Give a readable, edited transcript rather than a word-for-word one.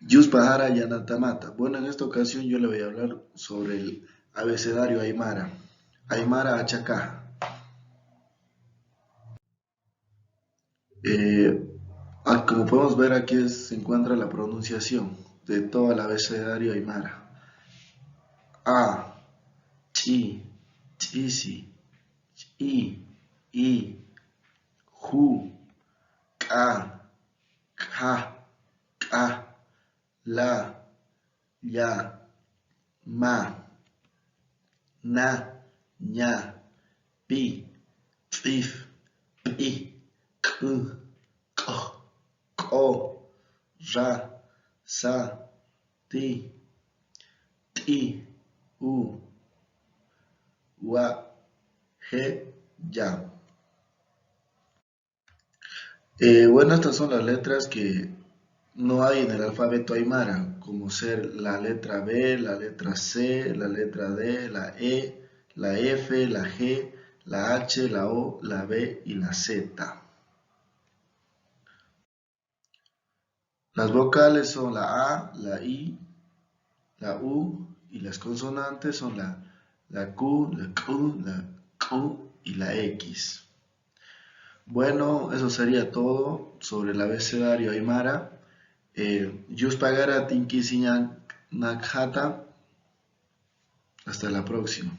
Yuspajara Yanatamata. Bueno, en esta ocasión yo le voy a hablar sobre el abecedario Aymara. Aymara Achacá. Eh, Como podemos ver aquí se encuentra la pronunciación de todo el abecedario Aymara. A, chi, chisi, chi, i, ju, ka, ka, ka, la, ya, ma, na, ña, pi, pif, pi, k, k, ko, ra, sa, ti, ti, u, wa, je, ya. Bueno, estas son las letras que no hay en el alfabeto aymara, como ser la letra B, la letra C, la letra D, la E, la F, la G, la H, la O, la B y la Z. Las vocales son la A, la I, la U y las consonantes son la Q, la Q, la Q y la X. Bueno, eso sería todo sobre el abecedario aymara. Yuspagara Tinki Nakhata. Hasta la próxima.